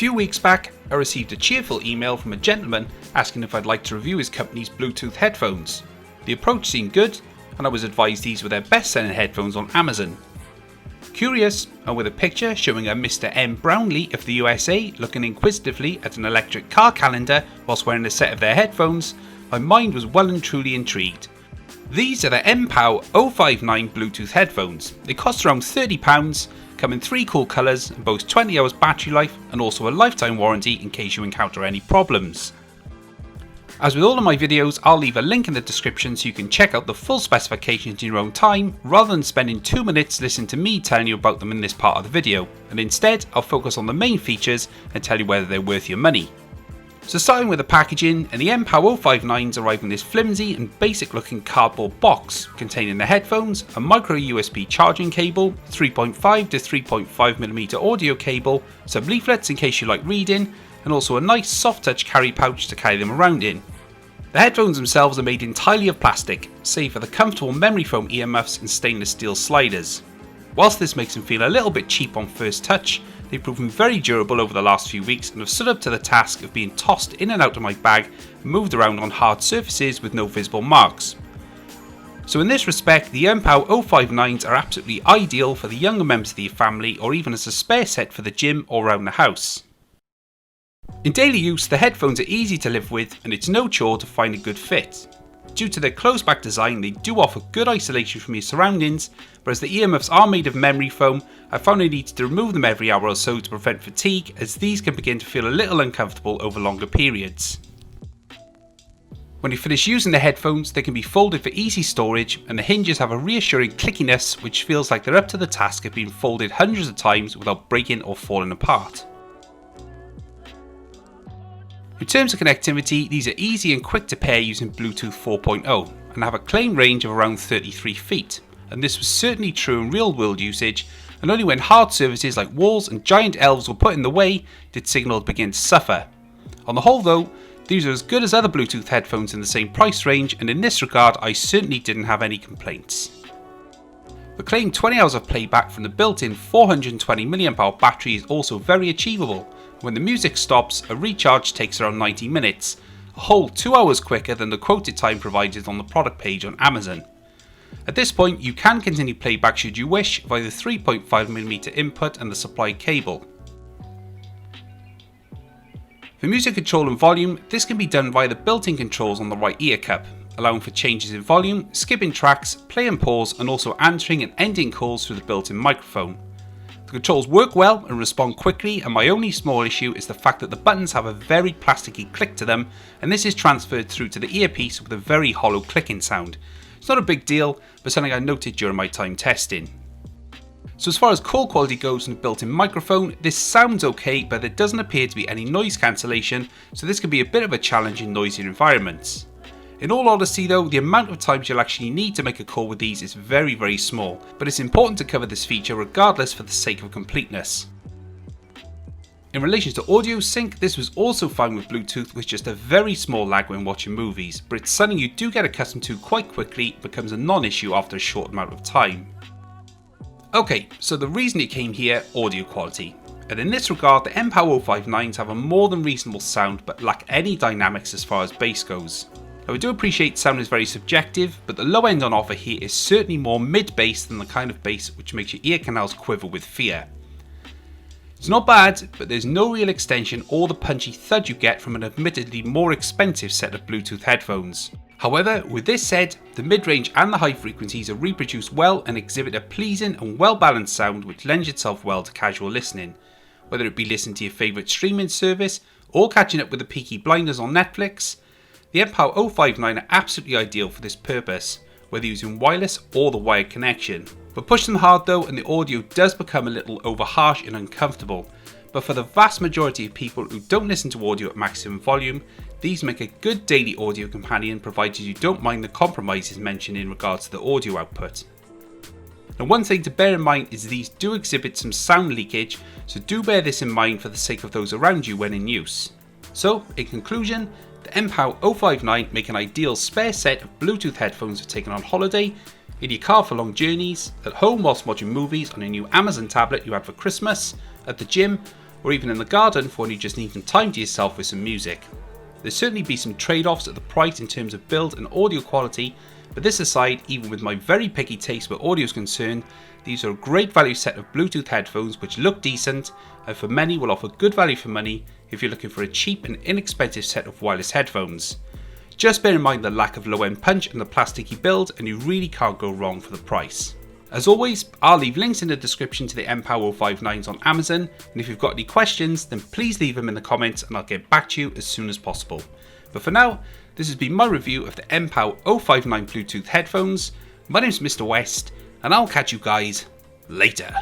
few weeks back, I received a cheerful email from a gentleman asking if I'd like to review his company's Bluetooth headphones. The approach seemed good, and I was advised these were their best-selling headphones on Amazon. Curious, and with a picture showing a Mr. M. Brownlee of the USA looking inquisitively at an electric car calendar whilst wearing a set of their headphones, my mind was well and truly intrigued. These are the MPOW 059 Bluetooth headphones. They cost around £30, come in 3 cool colours and boast 20 hours battery life and also a lifetime warranty in case you encounter any problems. As with all of my videos, I'll leave a link in the description so you can check out the full specifications in your own time rather than spending 2 minutes listening to me telling you about them in this part of the video, and instead I'll focus on the main features and tell you whether they're worth your money. So starting with the packaging, and the MPOW 059s arrive in this flimsy and basic looking cardboard box containing the headphones, a micro USB charging cable, 3.5 to 3.5mm audio cable, some leaflets in case you like reading, and also a nice soft touch carry pouch to carry them around in. The headphones themselves are made entirely of plastic, save for the comfortable memory foam earmuffs and stainless steel sliders. Whilst this makes them feel a little bit cheap on first touch, they've proven very durable over the last few weeks and have stood up to the task of being tossed in and out of my bag and moved around on hard surfaces with no visible marks. So in this respect, the MPOW 059s are absolutely ideal for the younger members of your family or even as a spare set for the gym or around the house. In daily use, the headphones are easy to live with and it's no chore to find a good fit. Due to their closed back design, they do offer good isolation from your surroundings, but as the earmuffs are made of memory foam, I found I needed to remove them every hour or so to prevent fatigue, as these can begin to feel a little uncomfortable over longer periods. When you finish using the headphones, they can be folded for easy storage, and the hinges have a reassuring clickiness which feels like they're up to the task of being folded hundreds of times without breaking or falling apart. In terms of connectivity, these are easy and quick to pair using Bluetooth 4.0 and have a claimed range of around 33 feet, and this was certainly true in real world usage, and only when hard surfaces like walls and giant elves were put in the way did signal begin to suffer. On the whole though, these are as good as other Bluetooth headphones in the same price range, and in this regard I certainly didn't have any complaints. The claimed 20 hours of playback from the built-in 420mAh battery is also very achievable. When the music stops, a recharge takes around 90 minutes, a whole 2 hours quicker than the quoted time provided on the product page on Amazon. At this point, you can continue playback should you wish via the 3.5mm input and the supplied cable. For music control and volume, this can be done via the built-in controls on the right ear cup, allowing for changes in volume, skipping tracks, play and pause, and also answering and ending calls through the built-in microphone. The controls work well and respond quickly, and my only small issue is the fact that the buttons have a very plasticky click to them, and this is transferred through to the earpiece with a very hollow clicking sound. It's not a big deal, but something I noted during my time testing. So as far as call quality goes and the built-in microphone, this sounds okay, but there doesn't appear to be any noise cancellation, so this can be a bit of a challenge in noisier environments. In all honesty though, the amount of times you'll actually need to make a call with these is very small, but it's important to cover this feature regardless for the sake of completeness. In relation to audio sync, this was also fine with Bluetooth with just a very small lag when watching movies, but it's something you do get accustomed to quite quickly, becomes a non-issue after a short amount of time. Okay, so the reason it came here, audio quality. And in this regard, the MPOW 059s have a more than reasonable sound but lack any dynamics as far as bass goes. Now I do appreciate sound is very subjective, but the low end on offer here is certainly more mid-bass than the kind of bass which makes your ear canals quiver with fear. It's not bad, but there's no real extension or the punchy thud you get from an admittedly more expensive set of Bluetooth headphones. However, with this said, the mid-range and the high frequencies are reproduced well and exhibit a pleasing and well-balanced sound which lends itself well to casual listening. Whether it be listening to your favourite streaming service or catching up with the Peaky Blinders on Netflix, the MPOW 059 are absolutely ideal for this purpose, whether using wireless or the wired connection. But push them hard though and the audio does become a little over harsh and uncomfortable, but for the vast majority of people who don't listen to audio at maximum volume, these make a good daily audio companion provided you don't mind the compromises mentioned in regards to the audio output. Now one thing to bear in mind is these do exhibit some sound leakage, so do bear this in mind for the sake of those around you when in use. So in conclusion, the MPOW 059 make an ideal spare set of Bluetooth headphones for taking on holiday, in your car for long journeys, at home whilst watching movies on a new Amazon tablet you had for Christmas, at the gym, or even in the garden for when you just need some time to yourself with some music. There'll certainly be some trade-offs at the price in terms of build and audio quality, but this aside, even with my very picky taste where audio is concerned, these are a great value set of Bluetooth headphones which look decent and for many will offer good value for money if you're looking for a cheap and inexpensive set of wireless headphones. Just bear in mind the lack of low-end punch and the plasticky build, and you really can't go wrong for the price. As always, I'll leave links in the description to the MPOW 059s on Amazon, and if you've got any questions then please leave them in the comments and I'll get back to you as soon as possible. But for now, this has been my review of the MPOW 059 Bluetooth headphones. My name's Mr. West, and I'll catch you guys later.